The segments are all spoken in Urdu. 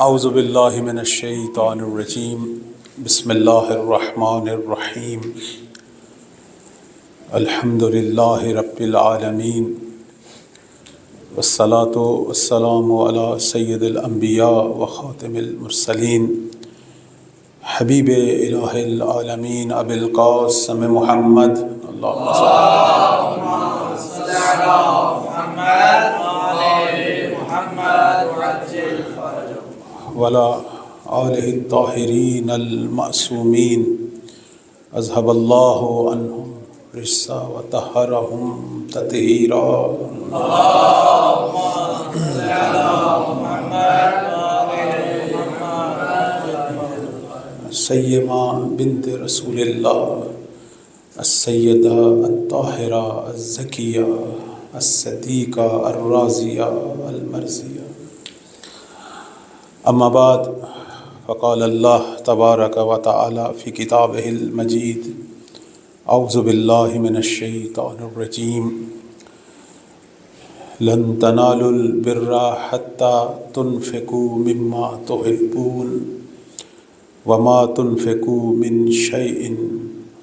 اعوذ باللہ من الشیطان الرجیم بسم اللہ الرحمن الرحیم الحمد للہ رب العالمین والصلاة والسلام علی سید الانبیاء و خاتم المرسلین حبیب الہ العالمین ابی القاسم محمد اللہم صلی علی وعلی آلہ الطاہرین المعصومین اذهب اللہ عنہم رجس وطہرہم تطہیرا سیما بنت رسول اللہ السیدہ الطاہرہ الزکیہ الصدیقہ الراضیہ المرضیہ اما بعد فقال اللہ تبارک و تعالی فی کتابہ المجید اعوذ باللہ من الشیطان الرجیم لن تنالوا البر حتی تنفقوا مما تحبون وما تنفقوا من شیء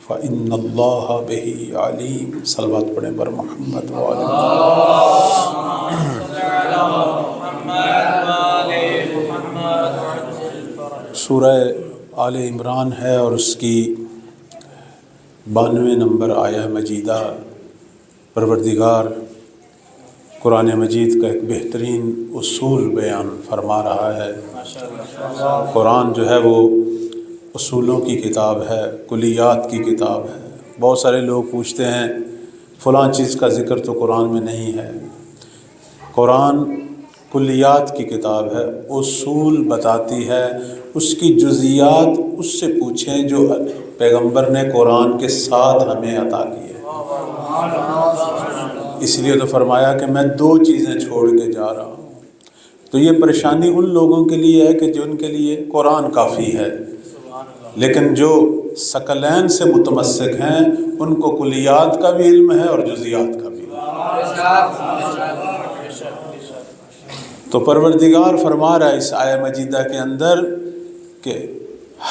فإن اللہ بہ علیم۔ صلوات پڑھیں بر محمد وعلی سورہ آل عمران ہے اور اس کی 92 نمبر آیہ مجیدہ۔ پروردگار قرآن مجید کا ایک بہترین اصول بیان فرما رہا ہے۔ قرآن جو ہے وہ اصولوں کی کتاب ہے، کلیات کی کتاب ہے۔ بہت سارے لوگ پوچھتے ہیں فلاں چیز کا ذکر تو قرآن میں نہیں ہے۔ قرآن کلیات کی کتاب ہے، اصول بتاتی ہے، اس کی جزیات اس سے پوچھیں جو پیغمبر نے قرآن کے ساتھ ہمیں عطا کی ہے۔ اس لیے تو فرمایا کہ میں 2 چیزیں چھوڑ کے جا رہا ہوں۔ تو یہ پریشانی ان لوگوں کے لیے ہے کہ جن کے لیے قرآن کافی ہے، لیکن جو ثقلین سے متمسک ہیں ان کو کلیات کا بھی علم ہے اور جزیات کا بھی۔ تو پروردگار فرما رہا ہے اس آیہ مجیدہ کے اندر کہ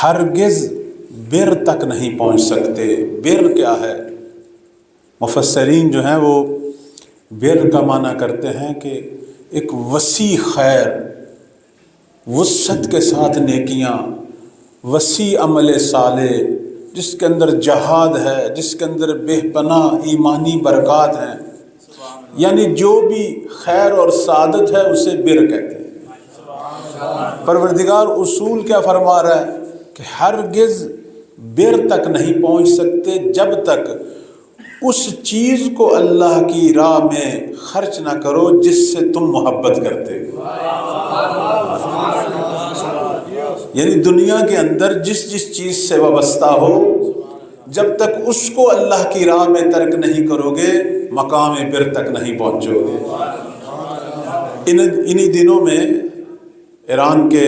ہرگز بر تک نہیں پہنچ سکتے۔ بر کیا ہے؟ مفسرین جو ہیں وہ بر کا معنی کرتے ہیں کہ ایک وسیع خیر، وسعت کے ساتھ نیکیاں، وسیع عمل صالح، جس کے اندر جہاد ہے، جس کے اندر بے پناہ ایمانی برکات ہیں، یعنی جو بھی خیر اور سعادت ہے اسے بر کہتے ہیں۔ پروردگار اصول کیا فرما رہا ہے کہ ہرگز بر تک نہیں پہنچ سکتے جب تک اس چیز کو اللہ کی راہ میں خرچ نہ کرو جس سے تم محبت کرتے ہو۔ یعنی دنیا کے اندر جس چیز سے وابستہ ہو، جب تک اس کو اللہ کی راہ میں ترک نہیں کرو گے مقام بر تک نہیں پہنچو گے۔ انہی دنوں میں ایران کے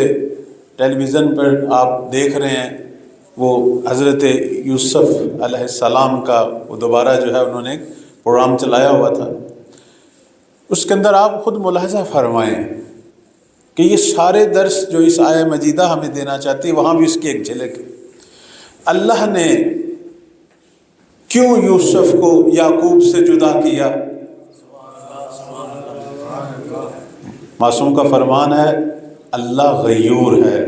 ٹیلی ویژن پر آپ دیکھ رہے ہیں وہ حضرت یوسف علیہ السلام کا وہ دوبارہ جو ہے انہوں نے ایک پروگرام چلایا ہوا تھا۔ اس کے اندر آپ خود ملاحظہ فرمائیں کہ یہ سارے درس جو اس آیہ مجیدہ ہمیں دینا چاہتی ہے وہاں بھی اس کی ایک جھلک ہے۔ اللہ نے کیوں یوسف کو یعقوب سے جدا کیا؟ معصوم کا فرمان ہے اللہ غیور ہے،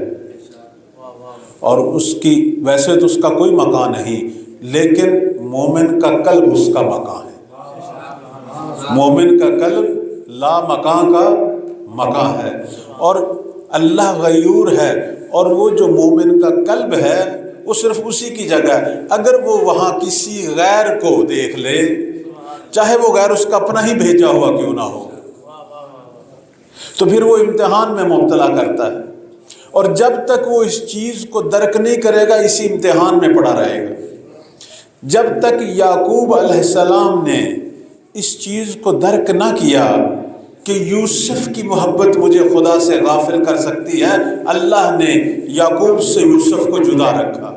اور اس کی ویسے تو اس کا کوئی مکان نہیں، لیکن مومن کا قلب اس کا مکان ہے۔ مومن کا قلب لا مکان کا مکان ہے، اور اللہ غیور ہے، اور وہ جو مومن کا قلب ہے وہ صرف اسی کی جگہ ہے۔ اگر وہ وہاں کسی غیر کو دیکھ لے، چاہے وہ غیر اس کا اپنا ہی بھیجا ہوا کیوں نہ ہو، تو پھر وہ امتحان میں مبتلا کرتا ہے، اور جب تک وہ اس چیز کو درک نہیں کرے گا اسی امتحان میں پڑا رہے گا۔ جب تک یعقوب علیہ السلام نے اس چیز کو درک نہ کیا کہ یوسف کی محبت مجھے خدا سے غافل کر سکتی ہے، اللہ نے یعقوب سے یوسف کو جدا رکھا۔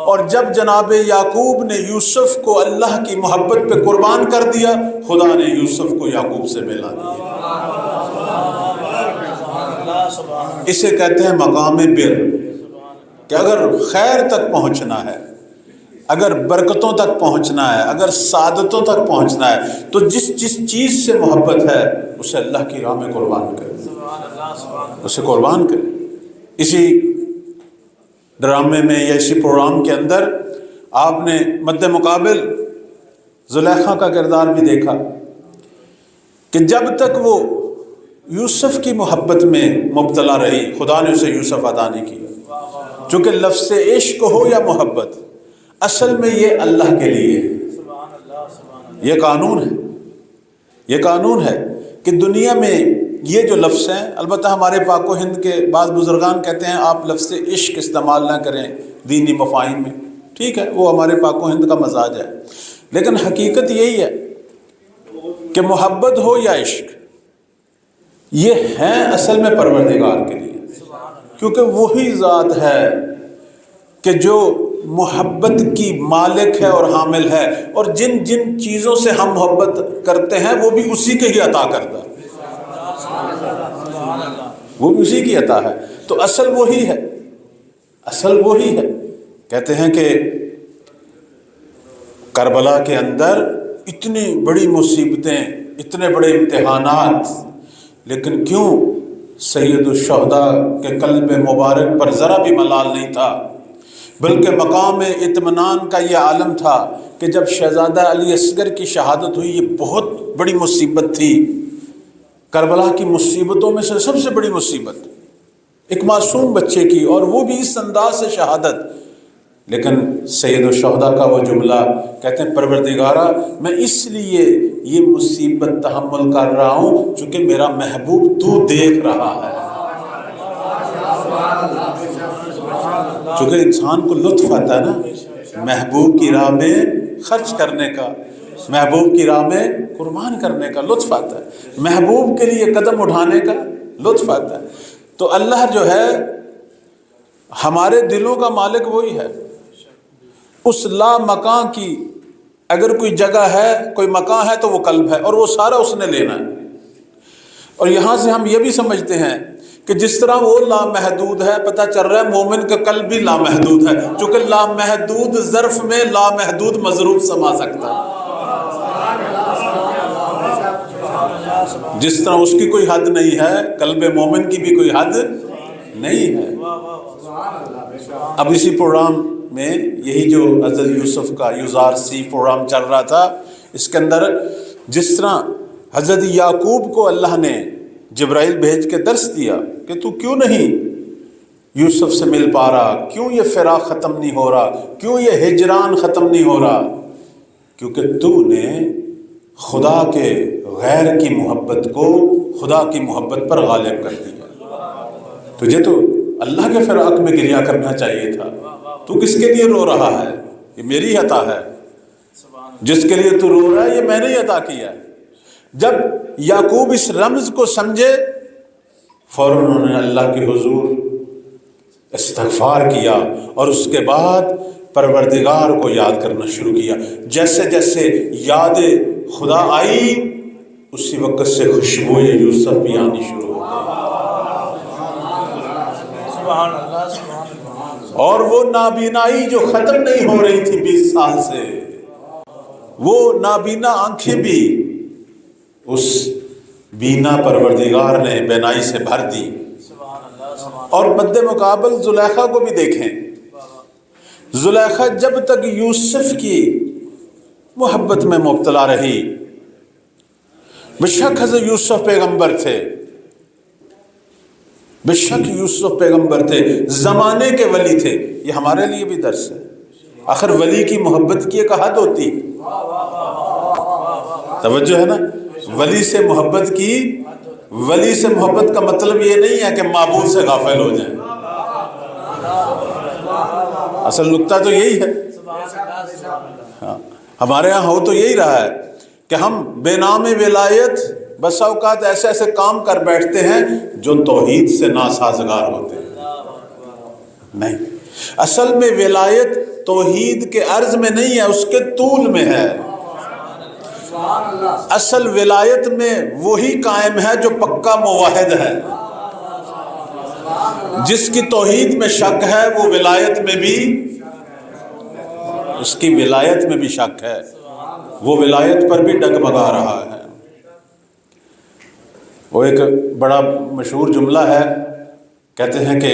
اور جب جناب یعقوب نے یوسف کو اللہ کی محبت پہ قربان کر دیا، خدا نے یوسف کو یعقوب سے ملا دیا۔ اسے کہتے ہیں مقام بر، کہ اگر خیر تک پہنچنا ہے، اگر برکتوں تک پہنچنا ہے، اگر سعادتوں تک پہنچنا ہے، تو جس جس چیز سے محبت ہے اسے اللہ کی راہ میں قربان کرے، اسے قربان کرے۔ اسی ڈرامے میں یا اسی پروگرام کے اندر آپ نے مد مقابل زلیخا کا کردار بھی دیکھا کہ جب تک وہ یوسف کی محبت میں مبتلا رہی، خدا نے اسے یوسف عطا نہیں کیا، چونکہ لفظ عشق ہو یا محبت، اصل میں یہ اللہ کے لیے ہے۔ یہ قانون ہے، یہ قانون ہے کہ دنیا میں یہ جو لفظ ہیں، البتہ ہمارے پاک و ہند کے بعض بزرگان کہتے ہیں آپ لفظ عشق استعمال نہ کریں دینی مفاہیم میں، ٹھیک ہے، وہ ہمارے پاک و ہند کا مزاج ہے، لیکن حقیقت یہی ہے کہ محبت ہو یا عشق، یہ ہیں اصل میں پروردگار کے لیے، کیونکہ وہی ذات ہے کہ جو محبت کی مالک ہے اور حامل ہے، اور جن جن چیزوں سے ہم محبت کرتے ہیں وہ بھی اسی کے ہی عطا کرتا ہے، وہ بھی اسی کی عطا ہے، تو اصل وہی ہے، اصل وہی ہے۔ کہتے ہیں کہ کربلا کے اندر اتنی بڑی مصیبتیں، اتنے بڑے امتحانات، لیکن کیوں سید الشہداء کے قلب مبارک پر ذرا بھی ملال نہیں تھا، بلکہ مقام اطمینان کا یہ عالم تھا کہ جب شہزادہ علی اصغر کی شہادت ہوئی، یہ بہت بڑی مصیبت تھی، کربلا کی مصیبتوں میں سے سب سے بڑی مصیبت ایک معصوم بچے کی، اور وہ بھی اس انداز سے شہادت، لیکن سید الشہداء کا وہ جملہ، کہتے ہیں پروردگارا میں اس لیے یہ مصیبت تحمل کر رہا ہوں چونکہ میرا محبوب تو دیکھ رہا ہے۔ چونکہ انسان کو لطف آتا ہے نا محبوب کی راہ میں خرچ کرنے کا، محبوب کی راہ میں قربان کرنے کا لطف آتا ہے، محبوب کے لیے قدم اٹھانے کا لطف آتا ہے۔ تو اللہ جو ہے ہمارے دلوں کا مالک وہی ہے، اس لا مکان کی اگر کوئی جگہ ہے، کوئی مکان ہے تو وہ قلب ہے، اور وہ سارا اس نے لینا ہے۔ اور یہاں سے ہم یہ بھی سمجھتے ہیں کہ جس طرح وہ لامحدود ہے، پتہ چل رہا ہے مومن کا قلب بھی لامحدود ہے، چونکہ لامحدود ظرف میں لامحدود مظروف سما سکتا ہے۔ جس طرح اس کی کوئی حد نہیں ہے، قلب مومن کی بھی کوئی حد نہیں ہے۔ اب اسی پروگرام میں یہی جو حضرت یوسف کا یوزار سی پروگرام چل رہا تھا، اس کے اندر جس طرح حضرت یعقوب کو اللہ نے جبرائیل بھیج کے درس دیا کہ تو کیوں نہیں یوسف سے مل پا رہا، کیوں یہ فراق ختم نہیں ہو رہا، کیوں یہ ہجران ختم نہیں ہو رہا، کیونکہ تو نے خدا کے غیر کی محبت کو خدا کی محبت پر غالب کر دیا۔ تجھے تو اللہ کے فراق میں گریہ کرنا چاہیے تھا، تو کس کے لیے رو رہا ہے؟ یہ میری عطا ہے، جس کے لیے تو رو رہا ہے یہ میں نے ہی عطا کیا ہے۔ جب یعقوب اس رمز کو سمجھے، فوراً انہوں نے اللہ کے حضور استغفار کیا، اور اس کے بعد پروردگار کو یاد کرنا شروع کیا۔ جیسے جیسے یاد خدا آئی، اسی وقت سے خوشبو یوسف بھی آنی شروع ہو گئی، اور وہ نابینائی جو ختم نہیں ہو رہی تھی 20 سال سے، وہ نابینا آنکھیں بھی اس بینا پروردگار نے بینائی سے بھر دی۔ اور مد مقابل زلیخا کو بھی دیکھیں، زلیخا جب تک یوسف کی محبت میں مبتلا رہی، بے شک حضرت یوسف پیغمبر تھے، بے شک یوسف پیغمبر تھے، زمانے کے ولی تھے، یہ ہمارے لیے بھی درس ہے۔ آخر ولی کی محبت کی ایک حد ہوتی، توجہ ہے نا، ولی سے محبت کی، ولی سے محبت کا مطلب یہ نہیں ہے کہ معبود سے غافل ہو جائیں، اصل نکتہ تو یہی ہے۔ ہاں، ہمارے ہاں ہو تو یہی رہا ہے کہ ہم بے نام ولایت بس اوقات ایسے ایسے کام کر بیٹھتے ہیں جو توحید سے ناسازگار ہوتے ہیں۔ نہیں، اصل میں ولایت توحید کے عرض میں نہیں ہے، اس کے طول میں ہے۔ اصل ولایت میں وہی قائم ہے جو پکا موحد ہے، جس کی توحید میں شک ہے وہ ولایت میں بھی، اس کی ولایت میں بھی شک ہے، وہ ولایت پر بھی ڈگمگا رہا ہے۔ وہ ایک بڑا مشہور جملہ ہے، کہتے ہیں کہ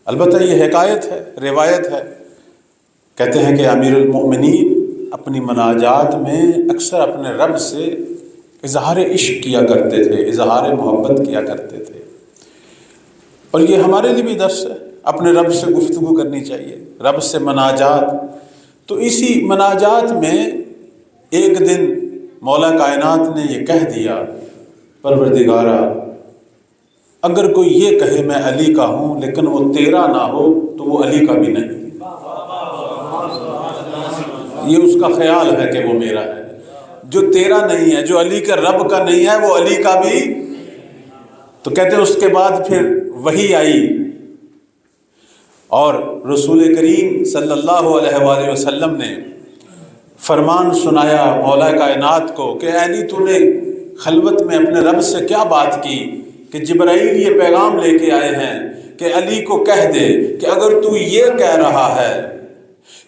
البتہ یہ حکایت ہے، روایت ہے، کہتے ہیں کہ امیر المؤمنین اپنی مناجات میں اکثر اپنے رب سے اظہار عشق کیا کرتے تھے، اظہار محبت کیا کرتے تھے، اور یہ ہمارے لیے بھی درس ہے، اپنے رب سے گفتگو کرنی چاہیے، رب سے مناجات۔ تو اسی مناجات میں ایک دن مولا کائنات نے یہ کہہ دیا، پروردگارا اگر کوئی یہ کہے میں علی کا ہوں لیکن وہ تیرا نہ ہو تو وہ علی کا بھی نہیں، یہ اس کا خیال ہے کہ وہ میرا ہے، جو تیرا نہیں ہے، جو علی کے رب کا نہیں ہے وہ علی کا بھی۔ تو کہتے ہیں اس کے بعد پھر وحی آئی اور رسول کریم صلی اللہ علیہ وآلہ وسلم نے فرمان سنایا مولا کائنات کو کہ اے علی تو نے خلوت میں اپنے رب سے کیا بات کی کہ جبرائیل یہ پیغام لے کے آئے ہیں کہ علی کو کہہ دے کہ اگر تو یہ کہہ رہا ہے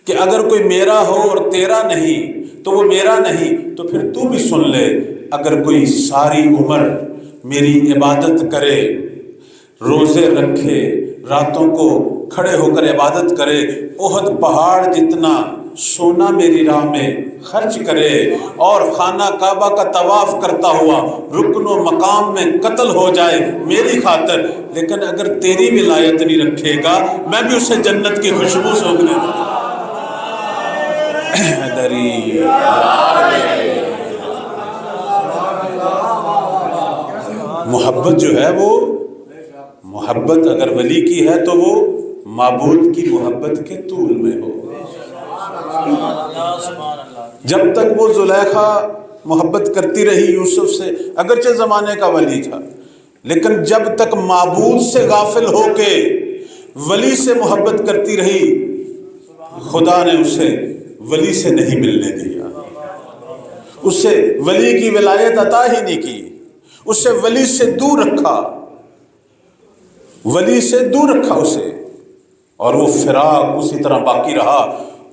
کہ اگر کوئی میرا ہو اور تیرا نہیں تو وہ میرا نہیں، تو پھر تو بھی سن لے، اگر کوئی ساری عمر میری عبادت کرے، روزے رکھے، راتوں کو کھڑے ہو کر عبادت کرے، احد پہاڑ جتنا سونا میری راہ میں خرچ کرے اور خانہ کعبہ کا طواف کرتا ہوا رکن و مقام میں قتل ہو جائے میری خاطر، لیکن اگر تیری ولایت نہیں رکھے گا میں بھی اسے جنت کی خوشبو سونگنے دوں۔ محبت جو ہے وہ محبت اگر ولی کی ہے تو وہ معبود کی محبت کے طول میں ہو۔ جب تک وہ زلیخا محبت کرتی رہی یوسف سے، اگرچہ زمانے کا ولی تھا، لیکن جب تک معبود سے غافل ہو کے ولی سے محبت کرتی رہی، خدا نے اسے ولی سے نہیں ملنے دیا، اسے ولی کی ولایت عطا ہی نہیں کی، اسے ولی سے دور رکھا، ولی سے دور رکھا اسے، اور وہ فراق اسی طرح باقی رہا۔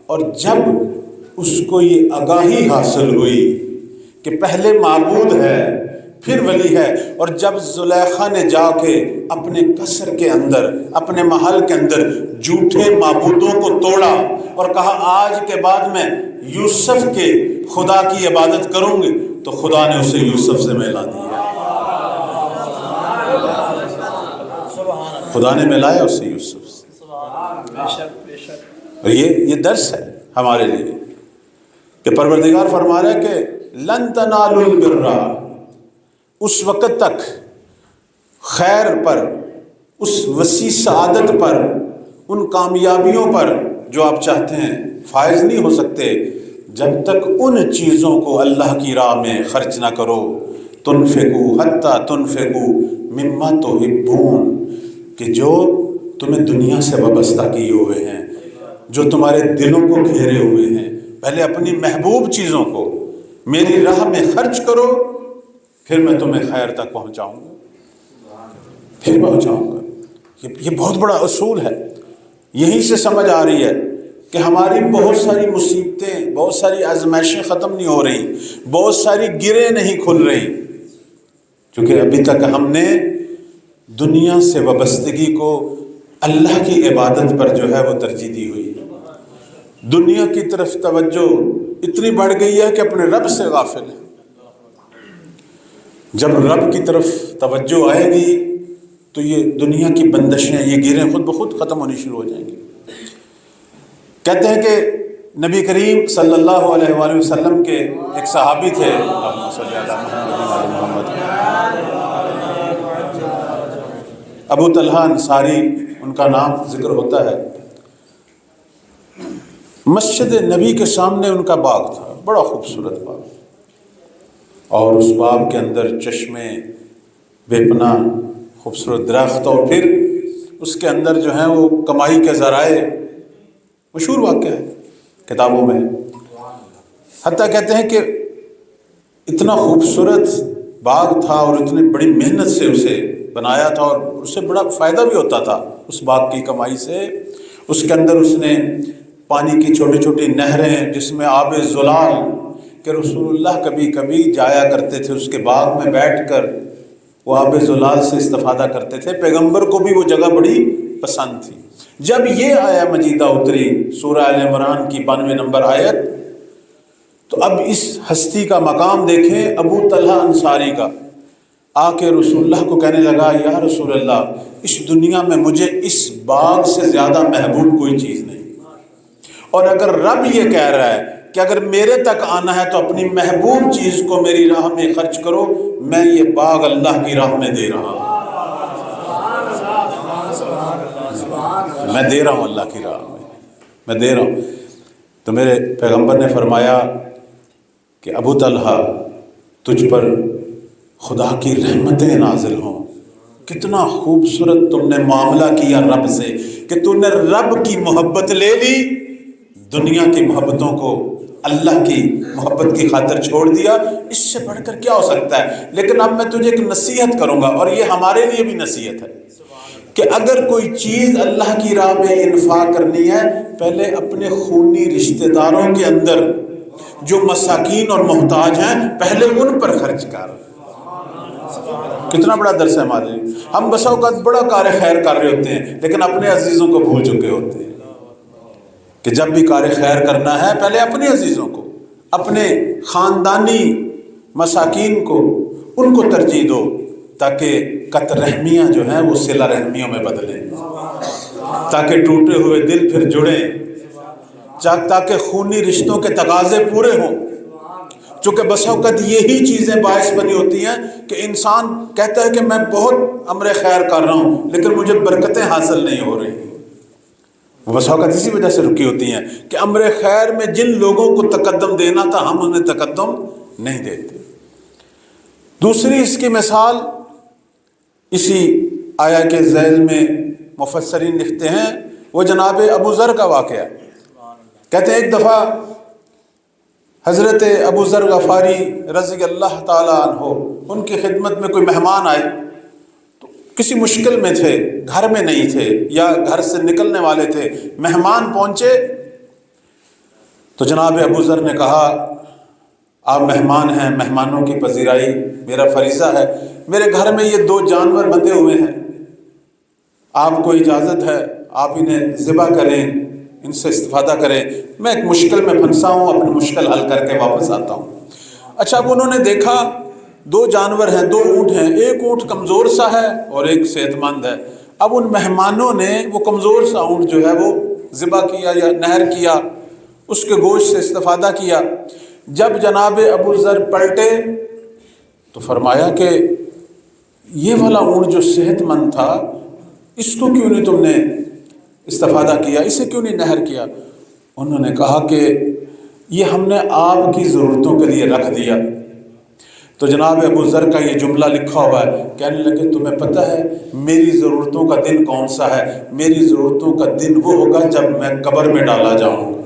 اور جب اس کو یہ آگاہی حاصل ہوئی کہ پہلے معبود ہے پھر ولی ہے، اور جب زلیخا نے جا کے اپنے قصر کے اندر، اپنے محل کے اندر جھوٹے معبودوں کو توڑا اور کہا آج کے بعد میں یوسف کے خدا کی عبادت کروں گی، تو خدا نے اسے یوسف سے ملا دیا، خدا نے ملایا اسے یوسف سے۔ اور یہ درس ہے ہمارے لیے کہ پروردگار فرما رہا ہے کہ لن تنالوا البر، اس وقت تک خیر پر، اس وسیع سعادت پر، ان کامیابیوں پر جو آپ چاہتے ہیں فائز نہیں ہو سکتے جب تک ان چیزوں کو اللہ کی راہ میں خرچ نہ کرو۔ تنفقوا حتی تنفقوا مما تحبون، کہ جو تمہیں دنیا سے وابستہ کیے ہوئے ہیں، جو تمہارے دلوں کو گھیرے ہوئے ہیں، پہلے اپنی محبوب چیزوں کو میری راہ میں خرچ کرو، پھر میں تمہیں خیر تک پہنچاؤں گا، پھر پہنچاؤں گا۔ یہ بہت بڑا اصول ہے، یہیں سے سمجھ آ رہی ہے کہ ہماری بہت ساری مصیبتیں، بہت ساری آزمائشیں ختم نہیں ہو رہی، بہت ساری گریں نہیں کھل رہی، کیونکہ ابھی تک ہم نے دنیا سے وابستگی کو اللہ کی عبادت پر جو ہے وہ ترجیح دی ہوئی ہے۔ دنیا کی طرف توجہ اتنی بڑھ گئی ہے کہ اپنے رب سے غافل ہے۔ جب رب کی طرف توجہ آئے گی تو یہ دنیا کی بندشیں، یہ گیریں خود بخود ختم ہونی شروع ہو جائیں گی۔ کہتے ہیں کہ نبی کریم صلی اللہ علیہ وآلہ وسلم کے ایک صحابی تھے، اللہم صلی علی محمد ابو طلحہ انصاری ان کا نام ذکر ہوتا ہے۔ مسجد نبی کے سامنے ان کا باغ تھا، بڑا خوبصورت باغ، اور اس باغ کے اندر چشمے، بے پناہ خوبصورت درخت، اور پھر اس کے اندر جو ہیں وہ کمائی کے ذرائع، مشہور واقعہ ہے کتابوں میں۔ حتیٰ کہتے ہیں کہ اتنا خوبصورت باغ تھا اور اتنی بڑی محنت سے اسے بنایا تھا اور اس سے بڑا فائدہ بھی ہوتا تھا اس باغ کی کمائی سے۔ اس کے اندر اس نے پانی کی چھوٹی چھوٹی نہریں جس میں آب زلال، کہ رسول اللہ کبھی کبھی جایا کرتے تھے اس کے باغ میں بیٹھ کر وہ آب زلال سے استفادہ کرتے تھے۔ پیغمبر کو بھی وہ جگہ بڑی پسند تھی۔ جب یہ آیہ مجیدہ اتری سورہ آل عمران کی 92 نمبر آیت، تو اب اس ہستی کا مقام دیکھیں، ابو طلحہ انصاری کا، آ کے رسول اللہ کو کہنے لگا یا رسول اللہ، اس دنیا میں مجھے اس باغ سے زیادہ محبوب کوئی چیز نہیں، اور اگر رب یہ کہہ رہا ہے کہ اگر میرے تک آنا ہے تو اپنی محبوب چیز کو میری راہ میں خرچ کرو، میں یہ باغ اللہ کی راہ میں دے رہا ہوں، میں دے رہا ہوں اللہ کی راہ میں دے رہا ہوں۔ تو میرے پیغمبر نے فرمایا کہ ابو طلحہ، تجھ پر خدا کی رحمتیں نازل ہوں۔ کتنا خوبصورت تم نے معاملہ کیا رب سے کہ تم نے رب کی محبت لے لی، دنیا کی محبتوں کو اللہ کی محبت کی خاطر چھوڑ دیا۔ اس سے بڑھ کر کیا ہو سکتا ہے؟ لیکن اب میں تجھے ایک نصیحت کروں گا، اور یہ ہمارے لیے بھی نصیحت ہے کہ اگر کوئی چیز اللہ کی راہ میں انفاق کرنی ہے، پہلے اپنے خونی رشتہ داروں کے اندر جو مساکین اور محتاج ہیں پہلے ان پر خرچ کر۔ کتنا بڑا درس ہے ہمارے لیے۔ ہم بسا اوقات بڑا کار خیر کر رہے ہوتے ہیں لیکن اپنے عزیزوں کو بھول چکے ہوتے ہیں کہ جب بھی کار خیر کرنا ہے پہلے اپنے عزیزوں کو، اپنے خاندانی مساکین کو، ان کو ترجیح دو، تاکہ قط رحمیاں جو ہیں وہ صلہ رحمیوں میں بدلیں، تاکہ ٹوٹے ہوئے دل پھر جڑیں، تاکہ خونی رشتوں کے تقاضے پورے ہوں۔ چونکہ بس اوقات یہی چیزیں باعث بنی ہوتی ہیں کہ انسان کہتا ہے کہ میں بہت امر خیر کر رہا ہوں لیکن مجھے برکتیں حاصل نہیں ہو رہی۔ بس اوقات اسی وجہ سے رکی ہوتی ہیں کہ امر خیر میں جن لوگوں کو تقدم دینا تھا ہم انہیں تقدم نہیں دیتے۔ دوسری اس کی مثال اسی آیہ کے ذیل میں مفسرین لکھتے ہیں، وہ جناب ابو ذر کا واقعہ۔ کہتے ہیں ایک دفعہ حضرت ابو ذر غفاری رضی اللہ تعالیٰ عنہ، ان کی خدمت میں کوئی مہمان آئے، تو کسی مشکل میں تھے، گھر میں نہیں تھے یا گھر سے نکلنے والے تھے، مہمان پہنچے تو جناب ابو ذر نے کہا آپ مہمان ہیں، مہمانوں کی پذیرائی میرا فریضہ ہے، میرے گھر میں یہ 2 جانور بندھے ہوئے ہیں، آپ کو اجازت ہے آپ انہیں ذبح کریں، ان سے استفادہ کریں، میں ایک مشکل میں پھنسا ہوں، اپنی مشکل حل کر کے واپس آتا ہوں۔ اچھا، اب انہوں نے دیکھا 2 جانور ہیں، 2 اونٹ ہیں، ایک اونٹ کمزور سا ہے اور ایک صحت مند ہے۔ اب ان مہمانوں نے وہ کمزور سا اونٹ جو ہے وہ ذبح کیا یا نہر کیا، اس کے گوشت سے استفادہ کیا۔ جب جناب ابو ذر پلٹے تو فرمایا کہ یہ والا اونٹ جو صحت مند تھا اس کو کیوں نہیں تم نے استفادہ کیا، اسے کیوں نہیں نہر کیا؟ انہوں نے کہا کہ یہ ہم نے آپ کی ضرورتوں کے لیے رکھ دیا۔ تو جناب ابو ذر کا یہ جملہ لکھا ہوا ہے، کہنے لگے تمہیں پتہ ہے میری ضرورتوں کا دن کون سا ہے؟ میری ضرورتوں کا دن وہ ہوگا جب میں قبر میں ڈالا جاؤں گا۔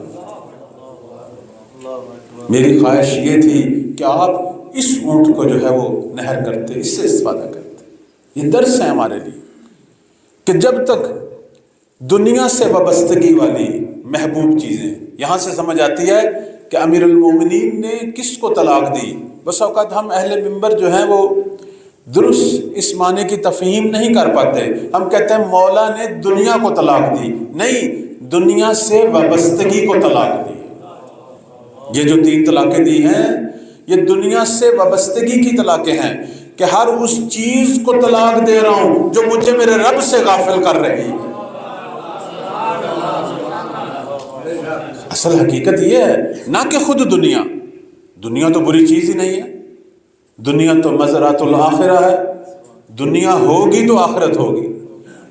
میری خواہش یہ تھی کہ آپ اس اونٹ کو جو ہے وہ نہر کرتے، اس سے استفادہ کرتے۔ یہ درس ہے ہمارے لیے کہ جب تک دنیا سے وابستگی والی محبوب چیزیں، یہاں سے سمجھ آتی ہے کہ امیر المومنین نے کس کو طلاق دی۔ بس اوقات ہم اہل منبر جو ہیں وہ درست اس معنی کی تفہیم نہیں کر پاتے، ہم کہتے ہیں مولا نے دنیا کو طلاق دی، نہیں، دنیا سے وابستگی کو طلاق دی۔ یہ جو 3 طلاقیں دی ہیں یہ دنیا سے وابستگی کی طلاقیں ہیں کہ ہر اس چیز کو طلاق دے رہا ہوں جو مجھے میرے رب سے غافل کر رہی ہے۔ اصل حقیقت یہ ہے نہ کہ خود دنیا تو بری چیز ہی نہیں ہے، دنیا تو مزرعۃ الآخرہ ہے، دنیا ہوگی تو آخرت ہوگی،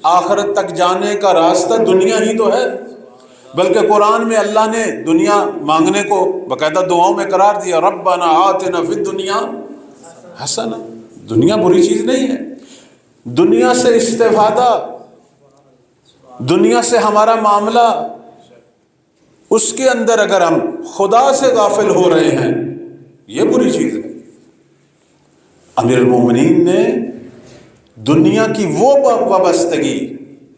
آخرت تک جانے کا راستہ دنیا ہی تو ہے۔ بلکہ قرآن میں اللہ نے دنیا مانگنے کو باقاعدہ دعاؤں میں قرار دیا، ربنا آتنا فی الدنیا حسنہ۔ دنیا بری چیز نہیں ہے، دنیا سے استفادہ، دنیا سے ہمارا معاملہ، اس کے اندر اگر ہم خدا سے غافل ہو رہے ہیں یہ بری چیز ہے۔ امیر المومنین نے دنیا کی وہ وابستگی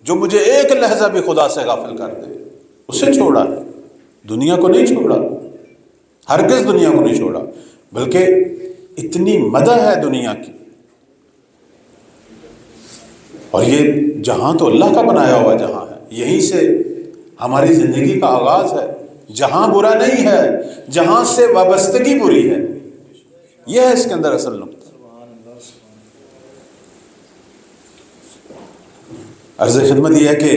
جو مجھے ایک لحظہ بھی خدا سے غافل کر دے، اسے چھوڑا ہے، دنیا کو نہیں چھوڑا، ہرگز دنیا کو نہیں چھوڑا، بلکہ اتنی مدح ہے دنیا کی. اور یہ جہاں تو اللہ کا بنایا ہوا جہاں ہے، یہیں سے ہماری زندگی کا آغاز ہے. جہاں برا نہیں ہے، جہاں سے وابستگی بری ہے، یہ ہے اس کے اندر اصل نقطہ. عرض خدمت یہ ہے کہ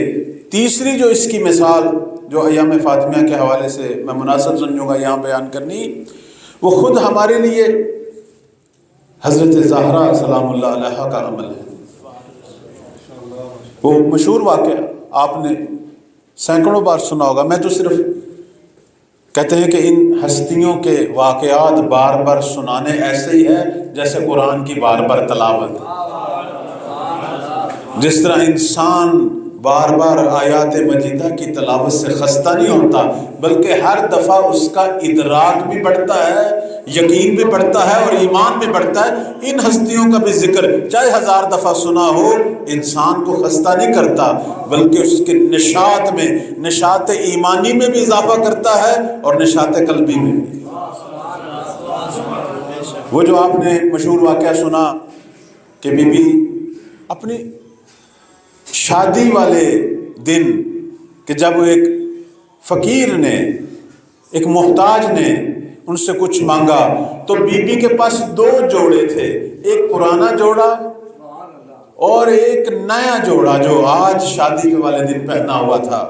تیسری جو اس کی مثال جو ایام فاطمیہ کے حوالے سے میں مناسب سمجھوں گا یہاں بیان کرنی، وہ خود ہمارے لیے حضرت زہرا سلام اللہ علیہا کا عمل ہے. وہ مشہور واقعہ آپ نے سینکڑوں بار سنا ہوگا. میں تو صرف کہتے ہیں کہ ان ہستیوں کے واقعات بار بار سنانے ایسے ہی ہے جیسے قرآن کی بار بار تلاوت. جس طرح انسان بار بار آیات مجیدہ کی تلاوت سے خستہ نہیں ہوتا، بلکہ ہر دفعہ اس کا ادراک بھی بڑھتا ہے، یقین بھی بڑھتا ہے اور ایمان بھی بڑھتا ہے. ان ہستیوں کا بھی ذکر چاہے 1000 دفعہ سنا ہو، انسان کو خستہ نہیں کرتا، بلکہ اس کے نشاط میں، نشاط ایمانی میں بھی اضافہ کرتا ہے اور نشاط قلبی میں بھی. وہ جو آپ نے مشہور واقعہ سنا کہ بی بی اپنی شادی والے دن کہ جب ایک فقیر نے، ایک محتاج نے ان سے کچھ مانگا، تو بی بی کے پاس 2 جوڑے تھے، ایک پرانا جوڑا اور ایک نیا جوڑا جو آج شادی کے والے دن پہنا ہوا تھا.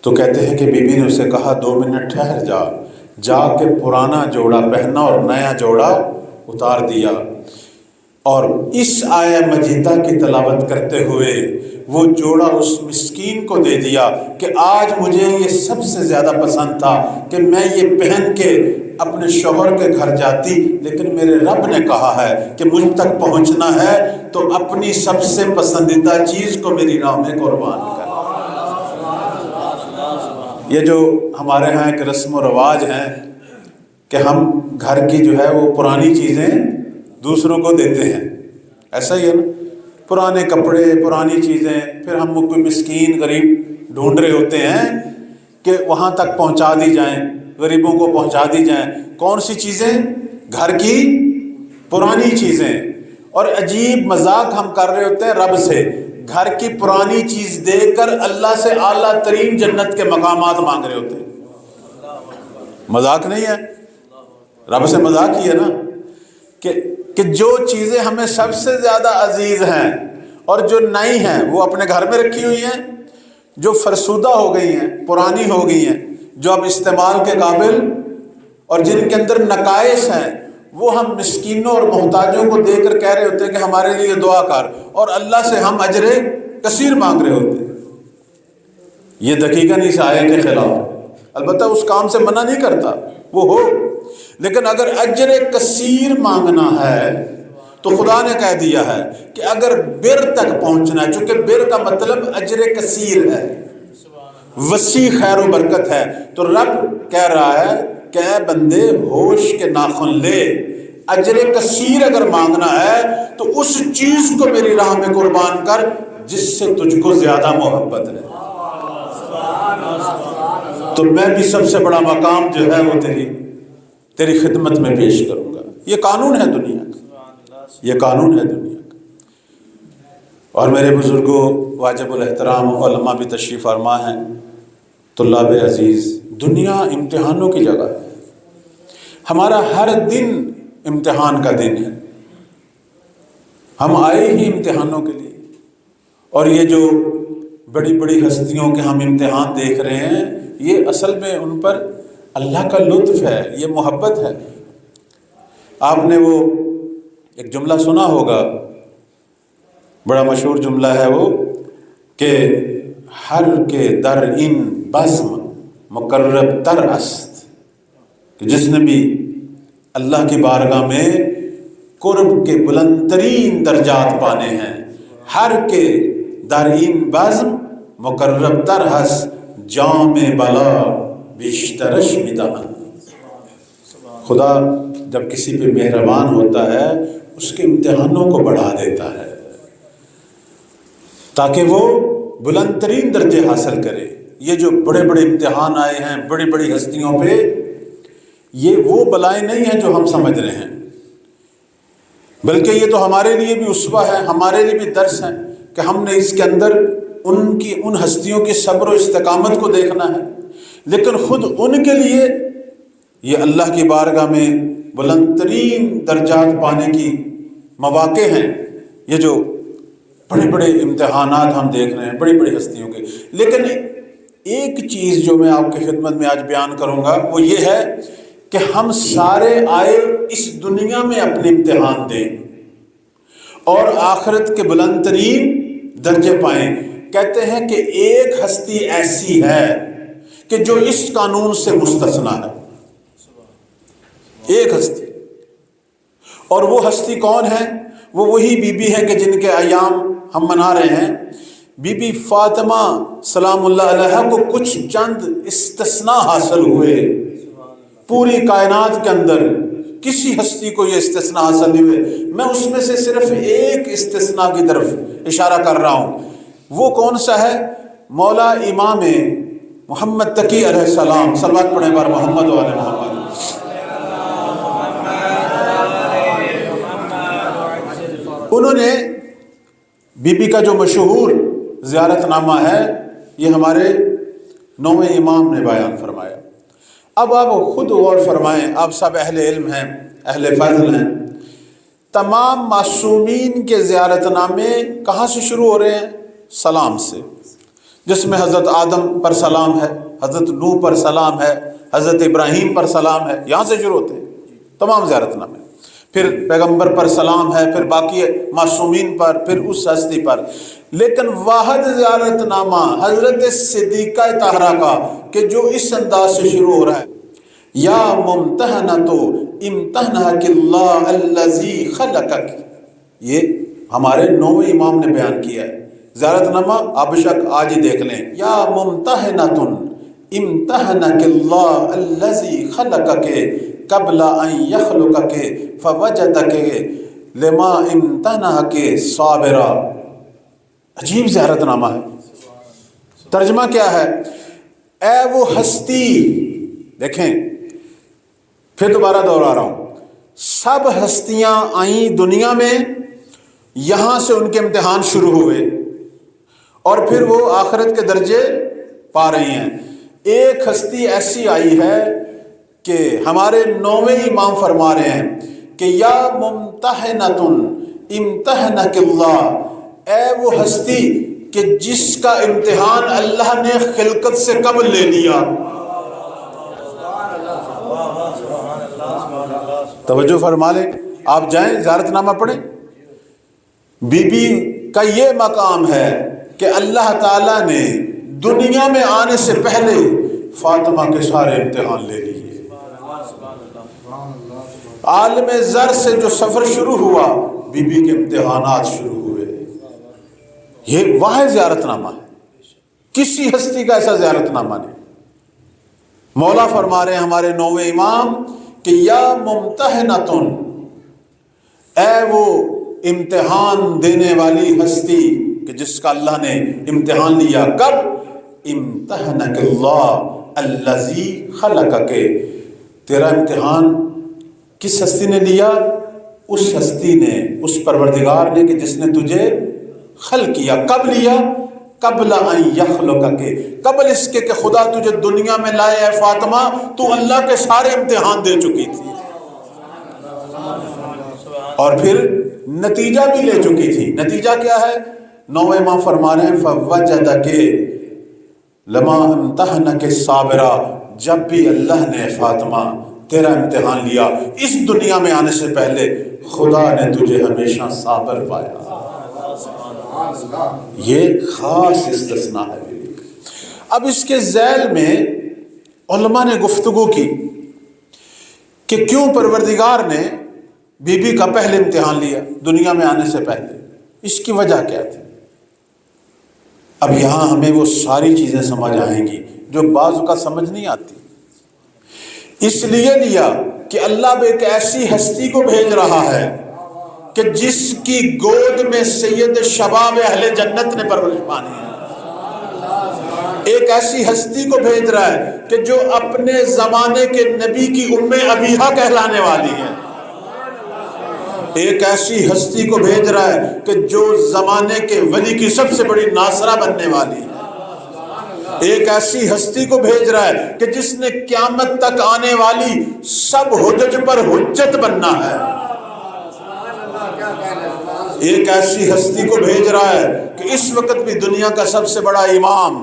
تو کہتے ہیں کہ بی بی نے اسے کہا 2 منٹ ٹھہر جا کے پرانا جوڑا پہنا اور نیا جوڑا اتار دیا، اور اس آیہ مجیدہ کی تلاوت کرتے ہوئے وہ جوڑا اس مسکین کو دے دیا کہ آج مجھے یہ سب سے زیادہ پسند تھا کہ میں یہ پہن کے اپنے شوہر کے گھر جاتی، لیکن میرے رب نے کہا ہے کہ مجھ تک پہنچنا ہے تو اپنی سب سے پسندیدہ چیز کو میری راہ میں قربان کر. یہ جو ہمارے ہاں ایک رسم و رواج ہیں کہ ہم گھر کی جو ہے وہ پرانی چیزیں دوسروں کو دیتے ہیں، ایسا ہی ہے نا، پرانے کپڑے، پرانی چیزیں، پھر ہم کوئی مسکین غریب ڈھونڈ رہے ہوتے ہیں کہ وہاں تک پہنچا دی جائیں، غریبوں کو پہنچا دی جائیں. کون سی چیزیں؟ گھر کی پرانی چیزیں. اور عجیب مذاق ہم کر رہے ہوتے ہیں رب سے، گھر کی پرانی چیز دے کر اللہ سے اعلیٰ ترین جنت کے مقامات مانگ رہے ہوتے ہیں. مذاق نہیں ہے، رب سے مذاق ہی ہے نا کہ جو چیزیں ہمیں سب سے زیادہ عزیز ہیں اور جو نئی ہیں وہ اپنے گھر میں رکھی ہوئی ہیں، جو فرسودہ ہو گئی ہیں، پرانی ہو گئی ہیں، جو اب استعمال کے قابل اور جن کے اندر نقائص ہیں، وہ ہم مسکینوں اور محتاجوں کو دے کر کہہ رہے ہوتے ہیں کہ ہمارے لیے دعا کر، اور اللہ سے ہم اجر کثیر مانگ رہے ہوتے ہیں. یہ دقیقاً اس آیت کے خلاف ہے. البتہ اس کام سے منع نہیں کرتا، وہ ہو، لیکن اگر اجر کثیر مانگنا ہے تو خدا نے کہہ دیا ہے کہ اگر بر تک پہنچنا ہے، چونکہ بر کا مطلب اجر کثیر ہے، وسیع خیر و برکت ہے، تو رب کہہ رہا ہے کہ اے بندے ہوش کے ناخن لے، اجر کثیر اگر مانگنا ہے تو اس چیز کو میری راہ میں قربان کر جس سے تجھ کو زیادہ محبت ہے. تو میں بھی سب سے بڑا مقام جو ہے وہ تیری خدمت میں پیش کروں گا. یہ قانون ہے دنیا کا، یہ قانون ہے دنیا کا. اور میرے بزرگوں، واجب الاحترام علماء بھی تشریف فرما ہیں، طلاب عزیز، دنیا امتحانوں کی جگہ ہے. ہمارا ہر دن امتحان کا دن ہے. ہم آئے ہی امتحانوں کے لیے، اور یہ جو بڑی بڑی ہستیوں کے ہم امتحان دیکھ رہے ہیں، یہ اصل میں ان پر اللہ کا لطف ہے، یہ محبت ہے. آپ نے وہ ایک جملہ سنا ہوگا، بڑا مشہور جملہ ہے وہ، کہ ہر کے در ان بزم مقرب تر است، کہ جس نے بھی اللہ کی بارگاہ میں قرب کے بلند ترین درجات پانے ہیں، ہر کے در این بزم مقرب تر است، جام بلا بیشترش میدان. خدا جب کسی پہ مہربان ہوتا ہے اس کے امتحانوں کو بڑھا دیتا ہے تاکہ وہ بلند ترین درجے حاصل کرے۔ یہ جو بڑے بڑے امتحان آئے ہیں بڑی بڑی ہستیوں پہ، یہ وہ بلائیں نہیں ہیں جو ہم سمجھ رہے ہیں، بلکہ یہ تو ہمارے لیے بھی اسوہ ہے، ہمارے لیے بھی درس ہے کہ ہم نے اس کے اندر ان ہستیوں کی صبر و استقامت کو دیکھنا ہے، لیکن خود ان کے لیے یہ اللہ کی بارگاہ میں بلند ترین درجات پانے کی مواقع ہیں۔ یہ جو بڑے بڑے امتحانات ہم دیکھ رہے ہیں بڑی بڑی ہستیوں کے، لیکن ایک چیز جو میں آپ کی خدمت میں آج بیان کروں گا وہ یہ ہے کہ ہم سارے آئے اس دنیا میں اپنے امتحان دیں اور آخرت کے بلند ترین درجے پائیں۔ کہتے ہیں کہ ایک ہستی ایسی ہے کہ جو اس قانون سے مستثنا ہے، ایک ہستی، اور وہ ہستی کون ہے؟ وہ وہی بی بی ہے کہ جن کے ایام ہم منا رہے ہیں۔ بی بی فاطمہ سلام اللہ علیہا کو کچھ چند استثناء حاصل ہوئے، پوری کائنات کے اندر کسی ہستی کو یہ استثناء حاصل نہیں ہوئے۔ میں اس میں سے صرف ایک استثناء کی طرف اشارہ کر رہا ہوں۔ وہ کون سا ہے؟ مولا امام محمد تقی علیہ السلام، صلوات پڑھیں بار محمد و آل محمد۔ انہوں نے بی بی کا جو مشہور زیارت نامہ ہے یہ ہمارے 9ویں امام نے بیان فرمایا۔ اب آپ خود غور فرمائیں، آپ سب اہل علم ہیں، اہل فضل ہیں، تمام معصومین کے زیارت نامے کہاں سے شروع ہو رہے ہیں؟ سلام سے، جس میں حضرت آدم پر سلام ہے، حضرت نوح پر سلام ہے، حضرت ابراہیم پر سلام ہے، یہاں سے شروع ہوتے ہیں تمام زیارت نامے۔ پھر پیغمبر پر سلام ہے، پھر باقی معصومین پر، پھر اس ہستی پر۔ لیکن واحد زیارت نامہ حضرت صدیقہ طاہرہ کا کہ جو اس انداز سے شروع ہو رہا ہے، یا ممتحنۃ امتحنک اللہ الذی خلقک، یہ ہمارے 9ویں امام نے بیان کیا ہے۔ زیارت نامہ آپ بشک آج ہی دیکھ لیں، یا ممتحنۃ امتحنک اللہ الذی خلقک قبل ان یخلقک فوجدک لما امتحنک صابرا۔ عجیب زیارت نامہ ہے۔ ترجمہ کیا ہے؟ اے وہ ہستی، دیکھیں پھر دوبارہ دوہرا رہا ہوں، سب ہستیاں آئیں دنیا میں، یہاں سے ان کے امتحان شروع ہوئے اور پھر وہ آخرت کے درجے پا رہی ہیں۔ ایک ہستی ایسی آئی ہے کہ ہمارے 9ویں امام فرما رہے ہیں کہ یا ممتحنۃ امتحنک اللہ، اے وہ ہستی کہ جس کا امتحان اللہ نے خلقت سے قبل لے لیا۔ توجہ فرما لیں، آپ جائیں زیارت نامہ پڑھیں۔ بی بی کا یہ مقام ہے کہ اللہ تعالیٰ نے دنیا میں آنے سے پہلے فاطمہ کے سارے امتحان لے لیے۔ عالم ذر سے جو سفر شروع ہوا، بی بی کے امتحانات شروع ہوئے۔ یہ واحد زیارت نامہ ہے، کسی ہستی کا ایسا زیارت نامہ نہیں۔ مولا فرما رہے ہیں ہمارے 9ویں امام کہ یا ممتحنۃ، اے وہ امتحان دینے والی ہستی کہ جس کا اللہ نے امتحان لیا۔ کب؟ امتحنک اللہ الذی خلقک، تیرا امتحان کس ہستی نے لیا؟ اس ہستی نے، اس پروردگار نے کہ جس نے تجھے خلق کیا۔ کب لیا؟ قبل ان یخلقک، قبل اس کے کہ خدا تجھے دنیا میں لائے۔ اے فاطمہ، تو اللہ کے سارے امتحان دے چکی تھی اور پھر نتیجہ بھی لے چکی تھی۔ نتیجہ کیا ہے؟ 9ویں امام فرما رہے ہیں فوجدک لما امتحنک صابرا، جب بھی اللہ نے فاطمہ تیرا امتحان لیا اس دنیا میں آنے سے پہلے، خدا نے تجھے ہمیشہ صابر پایا۔ یہ خاص استثناء ہے۔ اب اس کے ذیل میں علماء نے گفتگو کی کہ کیوں پروردگار نے بی بی کا پہلے امتحان لیا دنیا میں آنے سے پہلے، اس کی وجہ کیا تھی؟ اب یہاں ہمیں وہ ساری چیزیں سمجھ آئیں گی جو بعض کا سمجھ نہیں آتی۔ اس لیے لیا کہ اللہ ایک ایسی ہستی کو بھیج رہا ہے کہ جس کی گود میں سید شباب اہل جنت نے پرورش پانی ہے، ایک ایسی ہستی کو بھیج رہا ہے کہ جو اپنے زمانے کے نبی کی ام ابیہا کہلانے والی ہے، ایک ایسی ہستی کو بھیج رہا ہے کہ جو زمانے کے ولی کی سب سے بڑی ناصرہ بننے والی ہے، ایک ایسی ہستی کو بھیج رہا ہے کہ جس نے قیامت تک آنے والی سب حجج پر حجت بننا ہے، ایک ایسی ہستی کو بھیج رہا ہے کہ اس وقت بھی دنیا کا سب سے بڑا امام،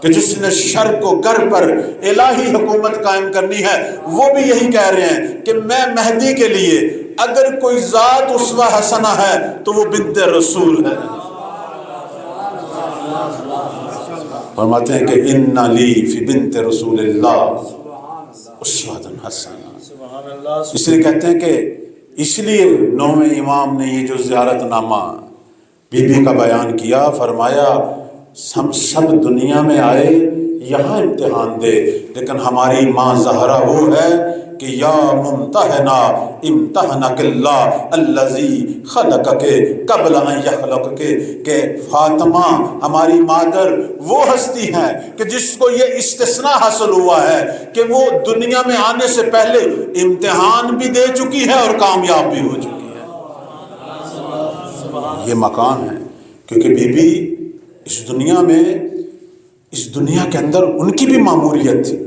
کہ جس نے شر کو گر پر الہی حکومت قائم کرنی ہے، وہ بھی یہی کہہ رہے ہیں کہ میں مہدی کے لیے اگر کوئی ذات اسوہ حسنہ ہے تو وہ بنت رسول ہے۔ فرماتے ہیں کہ ان لی فی بنت رسول اللہ اسوۃ حسنہ، اس لیے کہتے ہیں کہ اس لیے نویں امام نے یہ جو زیارت نامہ بی بی کا بیان کیا، فرمایا ہم سب دنیا میں آئے یہاں امتحان دے، لیکن ہماری ماں زہرا وہ ہے کہ یا ممتحنہ امتحنک اللہ الذی خلقک قبل ان یخلقک، کہ فاطمہ ہماری مادر وہ ہستی ہے کہ جس کو یہ استثناء حاصل ہوا ہے کہ وہ دنیا میں آنے سے پہلے امتحان بھی دے چکی ہے اور کامیاب بھی ہو چکی ہے۔ یہ مکان ہے کیونکہ بی بی اس دنیا میں، اس دنیا کے اندر ان کی بھی ماموریت تھی،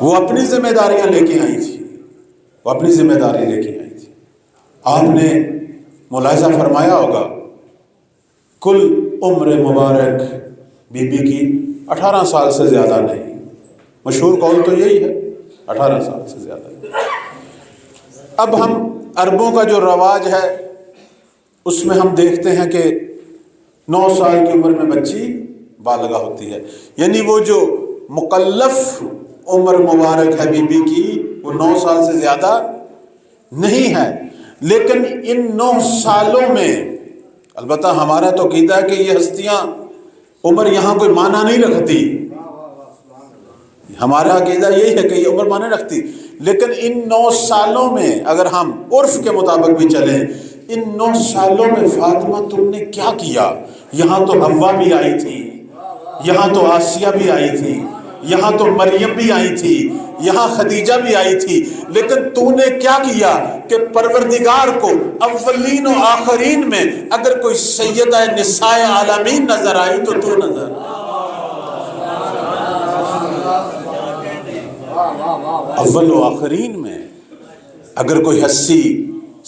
وہ اپنی ذمہ داریاں لے کے آئی تھی، وہ اپنی ذمہ داری لے کے آئی تھی۔ آپ نے ملاحظہ فرمایا ہوگا کل عمر مبارک بی بی کی 18 سال سے زیادہ نہیں، مشہور قول تو یہی ہے 18 سال سے زیادہ نہیں۔ اب ہم عربوں کا جو رواج ہے اس میں ہم دیکھتے ہیں کہ 9 سال کی عمر میں بچی بالغہ ہوتی ہے، یعنی وہ جو مکلف عمر مبارک ہے بی بی کی وہ 9 سال سے زیادہ نہیں ہے، لیکن ان 9 سالوں میں البتہ ہمارا تو عقیدہ ہے کہ یہ ہستیاں عمر یہاں کوئی معنی نہیں رکھتی، ہمارا عقیدہ یہی ہے کہ یہ عمر معنی رکھتی، لیکن ان 9 سالوں میں اگر ہم عرف کے مطابق بھی چلیں، ان 9 سالوں میں فاطمہ تم نے کیا کیا؟ یہاں تو حوا بھی آئی تھی، یہاں تو آسیہ بھی آئی تھی، یہاں تو مریم بھی آئی تھی، یہاں خدیجہ بھی آئی تھی، لیکن تو نے کیا کیا کہ پروردگار کو اولین و آخرین میں اگر کوئی سیدہ نساء عالمین نظر آئی تو نظر اول و آخرین میں اگر کوئی ہستی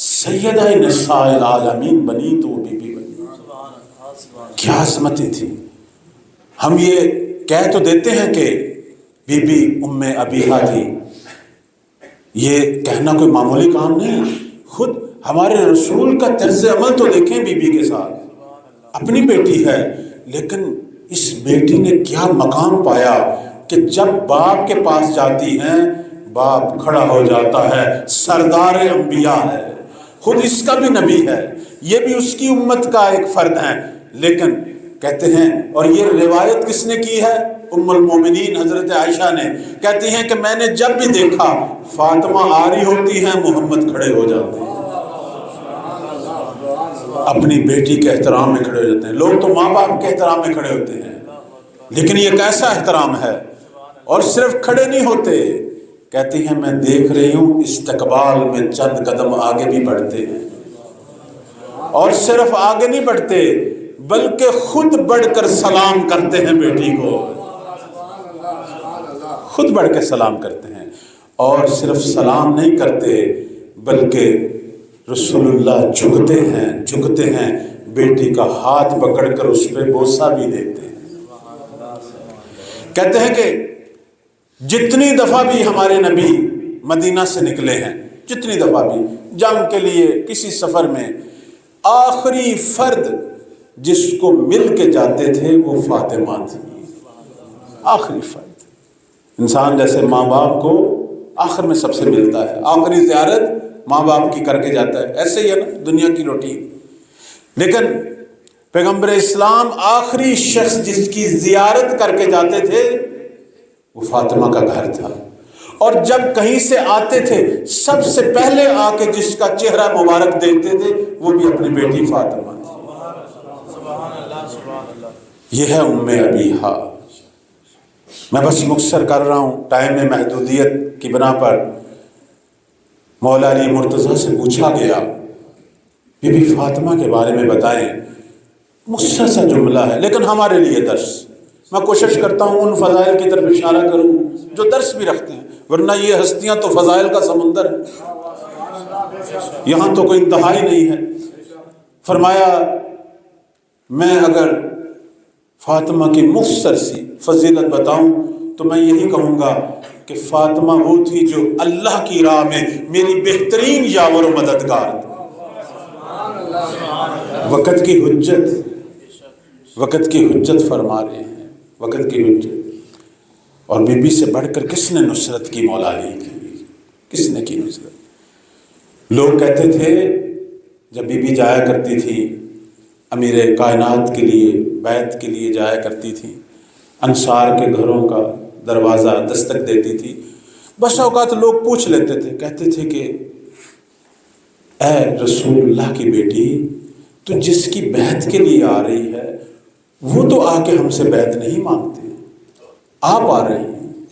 سیدہ نساء العالمین بنی تو وہ بی بی بنی۔ کیا عظمتیں تھی! ہم یہ کہہ تو دیتے ہیں کہ بی بی ام ابیہا تھی، یہ کہنا کوئی معمولی کام نہیں، خود ہمارے رسول کا طرز عمل تو دیکھیں بی بی کے ساتھ، اپنی بیٹی ہے لیکن اس بیٹی نے کیا مقام پایا کہ جب باپ کے پاس جاتی ہیں باپ کھڑا ہو جاتا ہے، سردار انبیاء ہے، خود اس کا بھی نبی ہے، یہ بھی اس کی امت کا ایک فرد ہے، لیکن کہتے ہیں، اور یہ روایت کس نے کی ہے؟ ام المومنین حضرت عائشہ نے، کہتی ہیں کہ میں نے جب بھی دیکھا فاطمہ آ رہی ہوتی ہیں محمد کھڑے ہو جاتے ہیں، اپنی بیٹی کے احترام میں کھڑے ہو جاتے ہیں۔ لوگ تو ماں باپ کے احترام میں کھڑے ہوتے ہیں، لیکن یہ کیسا احترام ہے! اور صرف کھڑے نہیں ہوتے، کہتی ہیں میں دیکھ رہی ہوں استقبال میں چند قدم آگے بھی بڑھتے ہیں، اور صرف آگے نہیں بڑھتے بلکہ خود بڑھ کر سلام کرتے ہیں بیٹی کو، خود بڑھ کے سلام کرتے ہیں، اور صرف سلام نہیں کرتے بلکہ رسول اللہ جھکتے ہیں بیٹی کا ہاتھ پکڑ کر اس پہ بوسہ بھی دیتے ہیں۔ کہتے ہیں کہ جتنی دفعہ بھی ہمارے نبی مدینہ سے نکلے ہیں، جتنی دفعہ بھی جنگ کے لیے کسی سفر میں، آخری فرد جس کو مل کے جاتے تھے وہ فاطمہ تھی، آخری فرد۔ انسان جیسے ماں باپ کو آخر میں سب سے ملتا ہے، آخری زیارت ماں باپ کی کر کے جاتا ہے، ایسے ہی ہے نا دنیا کی روٹین، لیکن پیغمبر اسلام آخری شخص جس کی زیارت کر کے جاتے تھے وہ فاطمہ کا گھر تھا، اور جب کہیں سے آتے تھے سب سے پہلے آ کے جس کا چہرہ مبارک دیکھتے تھے وہ بھی اپنی بیٹی فاطمہ تھی۔ یہ ہے ام ابیہا۔ میں بس مختصر کر رہا ہوں، ٹائم میں محدودیت کی بنا پر۔ مولا علی مرتضیٰ سے پوچھا گیا بی بی فاطمہ کے بارے میں بتائیں، مختصر سا جملہ ہے لیکن ہمارے لیے درس۔ میں کوشش کرتا ہوں ان فضائل کی طرف اشارہ کروں جو درس بھی رکھتے ہیں، ورنہ یہ ہستیاں تو فضائل کا سمندر ہے، یہاں تو کوئی انتہا ہی نہیں ہے۔ فرمایا میں اگر فاطمہ کی مختصر سی فضیلت بتاؤں تو میں یہی کہوں گا کہ فاطمہ وہ تھی جو اللہ کی راہ میں میری بہترین یاور و مددگار تھی۔ وقت کی حجت فرما رہے ہیں، وقت کی حجت۔ اور بی بی سے بڑھ کر کس نے نصرت کی مولا علی کی؟ کس نے کی نصرت؟ لوگ کہتے تھے جب بی بی جایا کرتی تھی امیر کائنات کے لیے بیعت کے لیے جایا کرتی تھی، انصار کے گھروں کا دروازہ دستک دیتی تھی، بس اوقات لوگ پوچھ لیتے تھے، کہتے تھے کہ اے رسول اللہ کی بیٹی، تو جس کی بیعت کے لیے آ رہی ہے وہ تو آ کے ہم سے بیعت نہیں مانگتے، آپ آ رہے ہیں،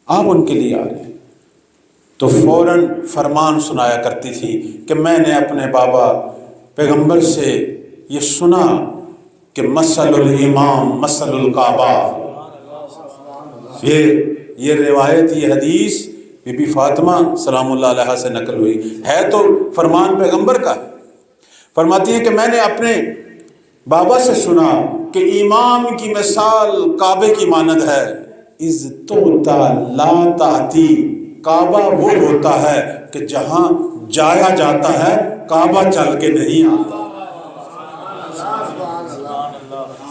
آپ ان کے لیے آ رہے ہیں۔ تو فوراً فرمان سنایا کرتی تھی کہ میں نے اپنے بابا پیغمبر سے یہ سنا کہ مثل الامام مثل الکعبہ۔ یہ روایت، یہ حدیث بی بی فاطمہ سلام اللہ علیہا سے نقل ہوئی ہے، تو فرمان پیغمبر کا ہے۔ فرماتی ہے کہ میں نے اپنے بابا سے سنا کہ امام کی مثال کعبے کی مانند ہے، اذ توتا لا تاتی، کعبہ وہ ہوتا ہے کہ جہاں جایا جاتا ہے، کعبہ چل کے نہیں آتا۔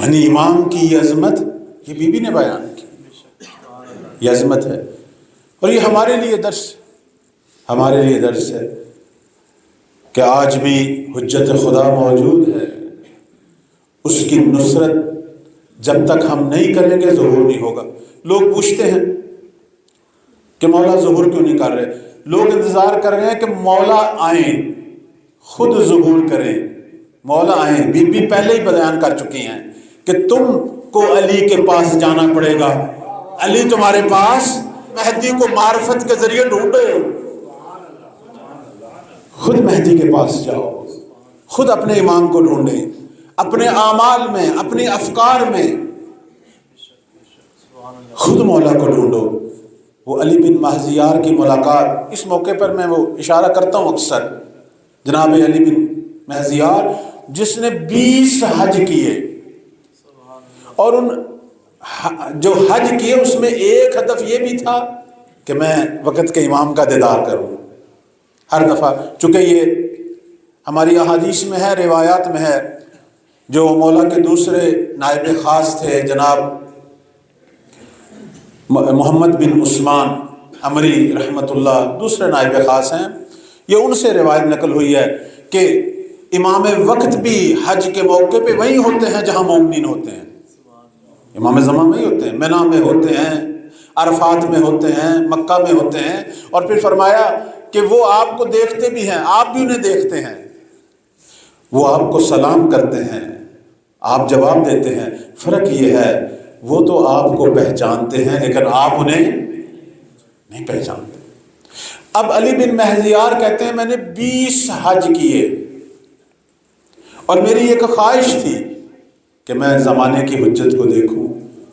یعنی امام کی یہ عظمت یہ بی بی نے بیان کی، یہ عظمت ہے۔ اور یہ ہمارے لیے درس ہے کہ آج بھی حجت خدا موجود ہے، اس کی نصرت جب تک ہم نہیں کریں گے ظہور نہیں ہوگا۔ لوگ پوچھتے ہیں کہ مولا ظہور کیوں نہیں کر رہے؟ لوگ انتظار کر رہے ہیں کہ مولا آئیں، خود ظہور کریں، مولا آئیں۔ بی بی پہلے ہی بیان کر چکی ہیں کہ تم کو علی کے پاس جانا پڑے گا، علی تمہارے پاس، مہدی کو معرفت کے ذریعے ڈھونڈو، خود مہدی کے پاس جاؤ، خود اپنے امام کو ڈھونڈیں، اپنے اعمال میں، اپنے افکار میں خود مولا کو ڈھونڈو۔ وہ علی بن مہزیار کی ملاقات، اس موقع پر میں وہ اشارہ کرتا ہوں اکثر، جناب علی بن مہزیار جس نے 20 حج کیے، اور ان جو حج کیے اس میں ایک ہدف یہ بھی تھا کہ میں وقت کے امام کا دیدار کروں۔ ہر دفعہ چونکہ یہ ہماری احادیث میں ہے، روایات میں ہے، جو مولا کے دوسرے نائب خاص تھے جناب محمد بن عثمان عمری رحمۃ اللہ، دوسرے نائب خاص ہیں، یہ ان سے روایت نقل ہوئی ہے کہ امام وقت بھی حج کے موقع پہ وہیں ہوتے ہیں جہاں مومنین ہوتے ہیں، امام زمان وہیں ہوتے ہیں، مینا میں ہوتے ہیں، عرفات میں ہوتے ہیں، مکہ میں ہوتے ہیں۔ اور پھر فرمایا کہ وہ آپ کو دیکھتے بھی ہیں، آپ بھی انہیں دیکھتے ہیں، وہ آپ کو سلام کرتے ہیں، آپ جواب دیتے ہیں، فرق یہ ہے وہ تو آپ کو پہچانتے ہیں لیکن آپ انہیں نہیں پہچانتے۔ اب علی بن مہزیار کہتے ہیں میں نے 20 حج کیے اور میری ایک خواہش تھی کہ میں زمانے کی حجت کو دیکھوں،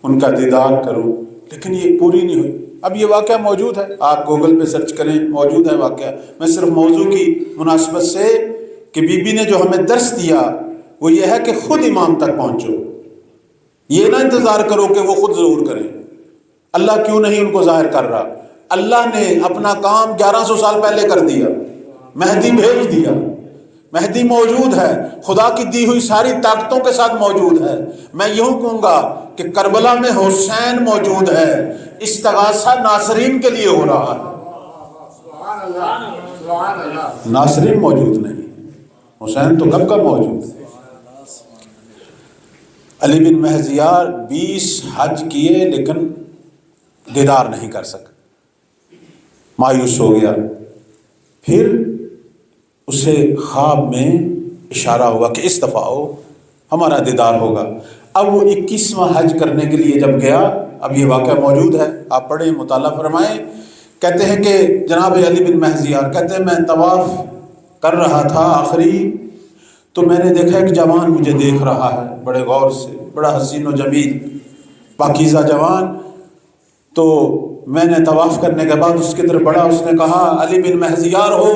ان کا دیدار کروں، لیکن یہ پوری نہیں ہوئی۔ اب یہ واقعہ موجود ہے، آپ گوگل پہ سرچ کریں، موجود ہے واقعہ۔ میں صرف موضوع کی مناسبت سے کہ بی بی نے جو ہمیں درس دیا وہ یہ ہے کہ خود امام تک پہنچو، یہ نہ انتظار کرو کہ وہ خود ظہور کریں۔ اللہ کیوں نہیں ان کو ظاہر کر رہا؟ اللہ نے اپنا کام 1100 سال پہلے کر دیا، مہدی بھیج دیا، مہدی موجود ہے، خدا کی دی ہوئی ساری طاقتوں کے ساتھ موجود ہے۔ میں یوں کہوں گا کہ کربلا میں حسین موجود ہے، استغاثہ ناصرین کے لیے ہو رہا ہے، ناصرین موجود نہیں، حسین تو کب کا موجود ہے۔ علی بن مہزیار 20 حج کیے لیکن دیدار نہیں کر سکے۔ مایوس ہو گیا۔ پھر اسے خواب میں اشارہ ہوا کہ اس دفعہ آؤ، ہمارا دیدار ہوگا۔ اب وہ 21واں حج کرنے کے لیے جب گیا، اب یہ واقعہ موجود ہے، آپ پڑھیں، مطالعہ فرمائیں۔ کہتے ہیں کہ جناب علی بن مہزیار کہتے ہیں میں طواف کر رہا تھا آخری، تو میں نے دیکھا ایک جوان مجھے دیکھ رہا ہے بڑے غور سے، بڑا حسین و جمیل پاکیزہ جوان۔ تو میں نے طواف کرنے کے بعد اس کی طرف بڑھا، اس نے کہا علی بن مہزیار ہو؟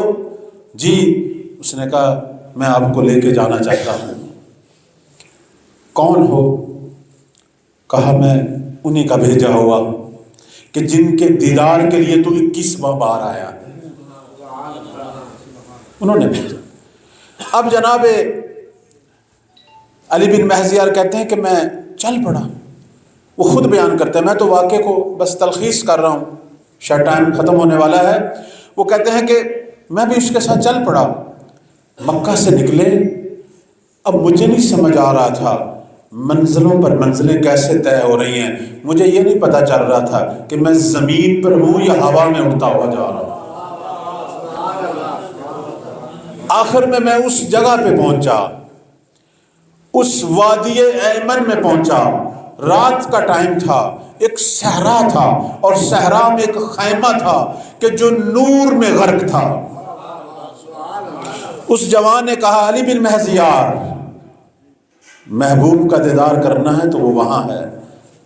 جی۔ اس نے کہا میں آپ کو لے کے جانا چاہتا ہوں۔ کون ہو؟ کہا میں انہی کا بھیجا ہوا کہ جن کے دیدار کے لیے تو 21واں بار آیا۔ انہوں نے بھیجا۔ اب جناب علی بن مہزیار کہتے ہیں کہ میں چل پڑا۔ وہ خود بیان کرتے ہیں، میں تو واقعے کو بس تلخیص کر رہا ہوں، شاید ٹائم ختم ہونے والا ہے۔ وہ کہتے ہیں کہ میں بھی اس کے ساتھ چل پڑا، مکہ سے نکلے۔ اب مجھے نہیں سمجھ آ رہا تھا منزلوں پر منزلیں کیسے طے ہو رہی ہیں، مجھے یہ نہیں پتہ چل رہا تھا کہ میں زمین پر ہوں یا ہوا میں اڑتا ہوا جا رہا ہوں۔ آخر میں اس جگہ پہ پہنچا، اس وادی ایمن میں پہنچا، رات کا ٹائم تھا، ایک صحرا تھا، اور صحرا میں ایک خیمہ تھا کہ جو نور میں غرق تھا۔ اس جوان نے کہا علی بن مہزیار، محبوب کا دیدار کرنا ہے تو وہ وہاں ہے،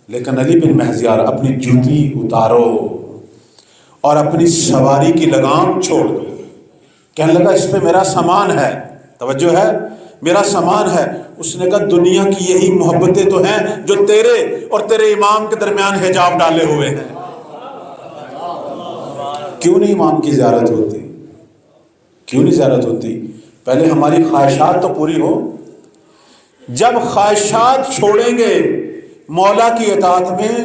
لیکن علی بن مہزیار اپنی جوتی اتارو اور اپنی سواری کی لگام چھوڑ دو۔ کہنے لگا اس پہ میرا سامان ہے، توجہ ہے، میرا سامان ہے۔ اس نے کہا دنیا کی یہی محبتیں تو ہیں جو تیرے اور تیرے امام کے درمیان حجاب ڈالے ہوئے ہیں۔ کیوں نہیں امام کی زیارت ہوتی؟ کیوں نہیں زیارت ہوتی؟ پہلے ہماری خواہشات تو پوری ہو۔ جب خواہشات چھوڑیں گے مولا کی اطاعت میں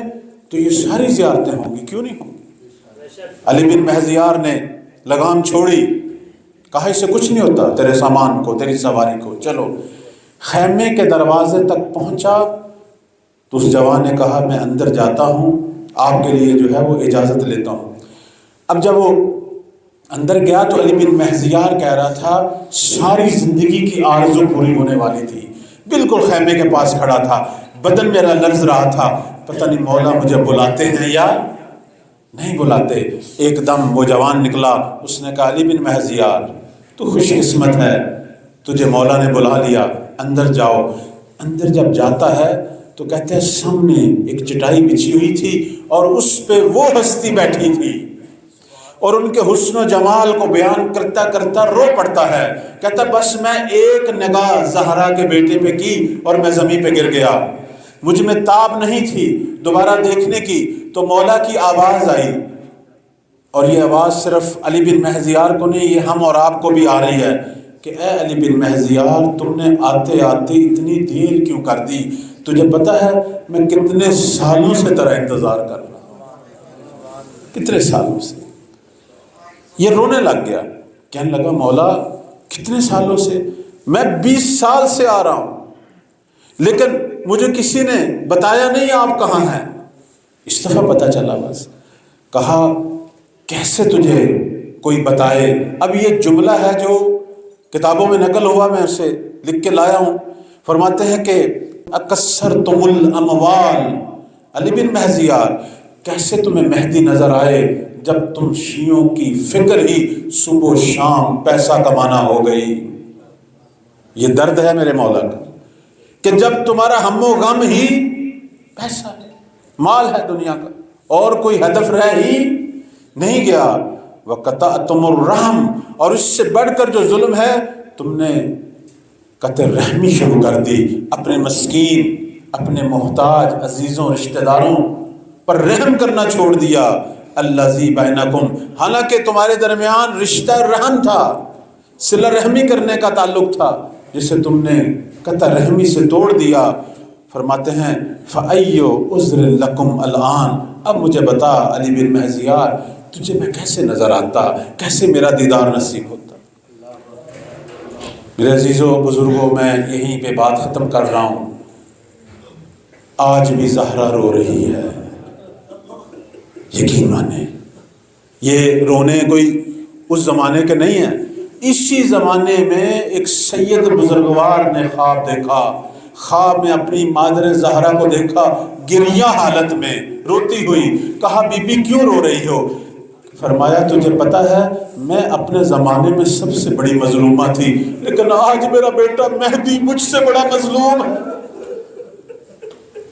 تو یہ ساری زیارتیں ہوں گی، کیوں نہیں ہوں گی؟ علی بن مہزیار نے لگام چھوڑی، کہا اس سے کچھ نہیں ہوتا، تیرے سامان کو، تیری سواری کو، چلو۔ خیمے کے دروازے تک پہنچا تو اس جوان نے کہا میں اندر جاتا ہوں، آپ کے لیے جو ہے وہ اجازت لیتا ہوں۔ اب جب وہ اندر گیا تو علی بن مہزیار کہہ رہا تھا ساری زندگی کی آرزو پوری ہونے والی تھی، بالکل خیمے کے پاس کھڑا تھا، بدن میرا لرز رہا تھا، پتہ نہیں مولا مجھے بلاتے ہیں یا نہیں بلاتے۔ ایک دم وہ جوان نکلا، اس نے کہا علی بن مہزیار تو خوش قسمت ہے، تجھے مولا نے بلا لیا، اندر جاؤ۔ اندر جب جاتا ہے تو کہتے ہیں سامنے ایک چٹائی بچھی ہوئی تھی اور اس پہ وہ ہستی بیٹھی تھی، اور ان کے حسن و جمال کو بیان کرتا کرتا رو پڑتا ہے، کہتا بس میں ایک نگاہ زہرا کے بیٹے پہ کی اور میں زمین پہ گر گیا، مجھ میں تاب نہیں تھی دوبارہ دیکھنے کی، تو مولا کی آواز آئی، اور یہ آواز صرف علی بن مہزیار کو نہیں، یہ ہم اور آپ کو بھی آ رہی ہے کہ اے علی بن مہزیار تم نے آتے آتے اتنی دیر کیوں کر دی؟ تجھے پتہ ہے میں کتنے سالوں سے تیرا انتظار کر رہا ہوں، کتنے سالوں سے۔ یہ رونے لگ گیا، کہنے لگا مولا کتنے سالوں سے؟ میں 20 سال سے آ رہا ہوں، لیکن مجھے کسی نے بتایا نہیں آپ کہاں ہیں، اس دفعہ پتہ چلا بس۔ کہا کیسے تجھے کوئی بتائے؟ اب یہ جملہ ہے جو کتابوں میں نقل ہوا، میں اسے لکھ کے لایا ہوں۔ فرماتے ہیں کہ اکثرتم الاموال، علی بن مہزیار کیسے تمہیں مہدی نظر آئے جب تم شیعوں کی فکر ہی صبح و شام پیسہ کمانا ہو گئی۔ یہ درد ہے میرے مولا کا کہ جب تمہارا ہم و غم ہی پیسہ ہے، مال ہے دنیا کا، اور کوئی ہدف رہ ہی نہیں گیا۔ وَقَطَعْتُمُ الرَّحْمَ، اور اس سے بڑھ کر جو ظلم ہے تم نے قطع رحمی شروع کر دی، اپنے مسکین، اپنے محتاج عزیزوں رشتہ داروں پر رحم کرنا چھوڑ دیا۔ الذی بینکم، حالانکہ تمہارے درمیان رشتہ رحم تھا، صلہ رحمی کرنے کا تعلق تھا، جسے تم نے قطع رحمی سے توڑ دیا۔ فرماتے ہیں فَأَيُّ عُذْرٍ لَكُمْ الْآن، اب مجھے بتا علی بن مہزیار تجھے میں کیسے نظر آتا، کیسے میرا دیدار نصیب ہوتا؟ میرے عزیزوں بزرگوں، میں یہیں پہ بات ختم کر رہا ہوں۔ آج بھی زہرا رو رہی ہے، یقین مانیں یہ رونے کوئی اس زمانے کے نہیں ہیں، اسی زمانے میں ایک سید بزرگوار نے خواب دیکھا، خواب میں اپنی مادر زہرا کو دیکھا گریہ حالت میں روتی ہوئی، کہا بی بی کیوں رو رہی ہو؟ فرمایا تجھے پتہ ہے میں اپنے زمانے میں سب سے بڑی مظلومہ تھی، لیکن آج میرا بیٹا مہدی مجھ سے بڑا مظلوم ہے۔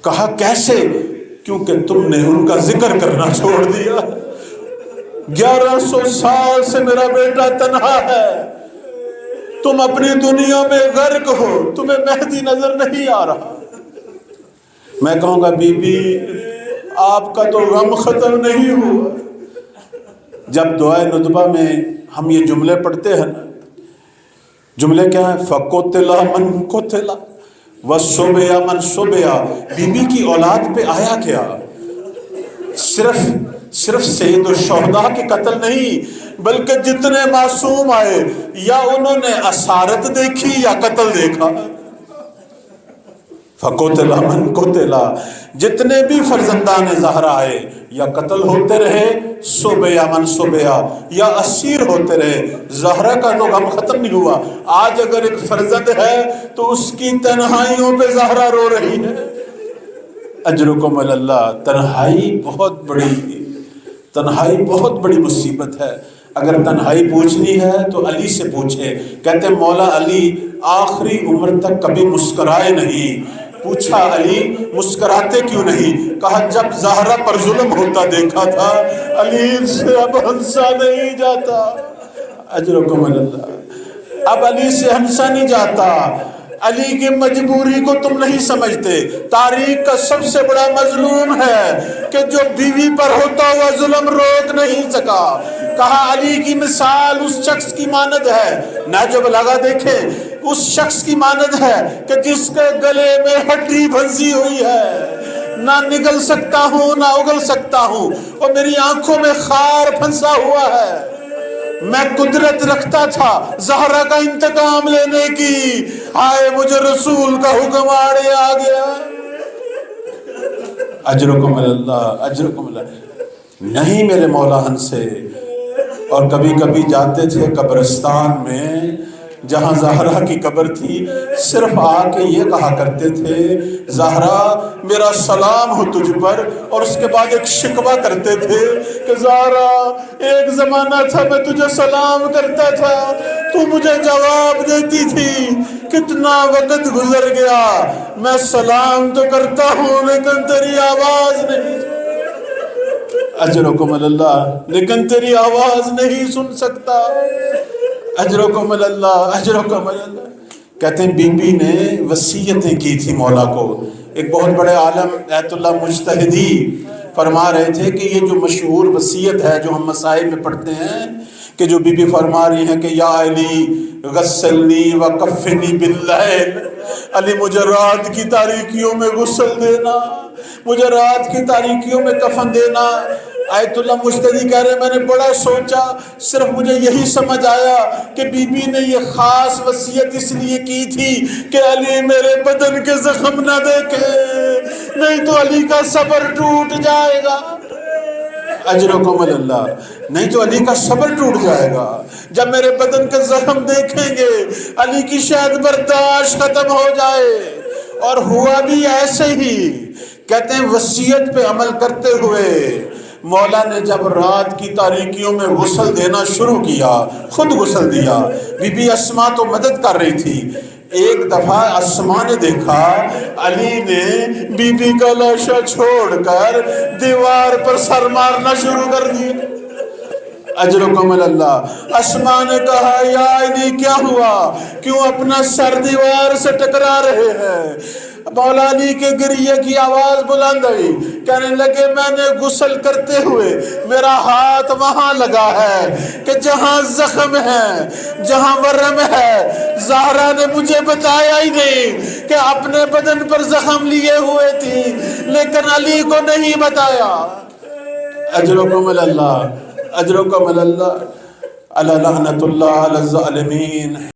کہا کیسے؟ کیونکہ تم نے ان کا ذکر کرنا چھوڑ دیا، 1100 سال سے میرا بیٹا تنہا ہے، تم اپنی دنیا میں غرق ہو، تمہیں مہدی نظر نہیں آ رہا۔ میں کہوں گا بی بی آپ کا تو غم ختم نہیں ہوا۔ جب دعائے ندبہ میں ہم یہ جملے پڑھتے ہیں نا، جملے کیا ہیں؟ فَقُتِلَ مَنْ قُتِلَ وَصُبِيَ مَنْ صُبِيَ۔ بی بی کی اولاد پہ آیا کیا؟ صرف سید الشہداء کے قتل نہیں، بلکہ جتنے معصوم آئے یا انہوں نے اسارت دیکھی یا قتل دیکھا۔ فَقُتِلَ مَنْ قُتِلَ، جتنے بھی فرزندان زہرا آئے یا قتل ہوتے رہے، صُبِيَ مَنْ صُبِيَ، یا اسیر ہوتے رہے، زہرا کا تو غم ختم نہیں ہوا۔ آج اگر ایک فرزند ہے تو اس کی تنہائیوں پہ زہرا رو رہی ہے۔ اجرکم علی اللہ۔ تنہائی بہت بڑی مصیبت ہے۔ اگر تنہائی پوچھنی ہے تو علی سے پوچھے۔ کہتے ہیں مولا علی آخری عمر تک کبھی مسکرائے نہیں۔ پوچھا علی مسکراتے کیوں نہیں؟ کہا جب زہرا پر ظلم ہوتا دیکھا تھا، علی سے اب ہنسا نہیں جاتا۔ اجرکم علی اللہ۔ اب علی سے ہنسا نہیں جاتا۔ علی کی مجبوری کو تم نہیں سمجھتے۔ تاریخ کا سب سے بڑا مظلوم ہے کہ جو بیوی پر ہوتا ہوا ظلم روک نہیں سکا۔ کہا علی کی مثال اس شخص کی مانند ہے، نہج البلاغہ دیکھیں، اس شخص کی مانند ہے کہ جس کے گلے میں ہڈی پھنسی ہوئی ہے، نہ نگل سکتا ہوں نہ اگل سکتا ہوں، اور میری آنکھوں میں خار پھنسا ہوا ہے۔ میں قدرت رکھتا تھا زہرا کا انتقام لینے کی، آئے مجھے رسول کا حکم آڑے آ گیا۔ اجرکم علی اللہ، اجرکم علی اللہ۔ نہیں میرے مولا ہنسے۔ اور کبھی کبھی جاتے تھے قبرستان میں جہاں زہرا کی قبر تھی، صرف آ کے یہ کہا کرتے تھے زہرا میرا سلام ہو تجھ پر، اور اس کے بعد ایک شکوہ کرتے تھے کہ زہرا ایک زمانہ تھا میں تجھے سلام کرتا تھا، تو مجھے جواب دیتی تھی، کتنا وقت گزر گیا، میں سلام تو کرتا ہوں لیکن تیری آواز نہیں، اجرکم علی اللہ، لیکن تیری آواز نہیں سن سکتا۔ اجرکم علی اللہ، اجرکم علی اللہ۔ کہتے ہیں بی بی نے وصیتیں کی تھی مولا کو۔ ایک بہت بڑے عالم ایت اللہ مجتہدی فرما رہے تھے کہ یہ جو مشہور وصیت ہے جو ہم مسائل میں پڑھتے ہیں، کہ جو بی بی فرما رہی ہیں کہ یا علی غسلنی وکفنی باللیل، علی مجھے رات کی تاریکیوں میں غسل دینا، مجھے رات کی تاریکیوں میں کفن دینا۔ آیت اللہ مجتہدی کہہ رہے میں نے بڑا سوچا، صرف مجھے یہی سمجھ آیا کہ بی بی نے یہ خاص وصیت اس لیے کی تھی کہ علی میرے بدن کے زخم نہ دیکھے، نہیں تو علی کا صبر ٹوٹ جائے گا۔ اجرکم علی اللہ، نہیں تو علی کا صبر ٹوٹ جائے گا۔ جب میرے بدن کے زخم دیکھیں گے علی کی شاید برداشت ختم ہو جائے۔ اور ہوا بھی ایسے ہی۔ کہتے ہیں وصیت پہ عمل کرتے ہوئے مولا نے جب رات کی تاریکیوں میں غسل دینا شروع کیا، خود غسل دیا۔ بی بی اسما تو مدد کر رہی تھی۔ ایک دفعہ اسما نے دیکھا علی نے بی بی کا لاشا چھوڑ کر دیوار پر سر مارنا شروع کر دیا۔ اجرکم علی اللہ۔ اسما نے کہا یا علی کیا ہوا، کیوں اپنا سر دیوار سے ٹکرا رہے ہیں؟ مولا علی کے گریے کی آواز بلند ہوئی، کہنے لگے میں نے غسل کرتے ہوئے میرا ہاتھ وہاں لگا ہے کہ جہاں زخم ہے، جہاں ورم ہے۔ زہرا نے مجھے بتایا ہی نہیں کہ اپنے بدن پر زخم لیے ہوئے تھی، لیکن علی کو نہیں بتایا۔ اجرکم علی اللہ، اجرکم علی اللہ، علی لعنت اللہ علی الظالمین۔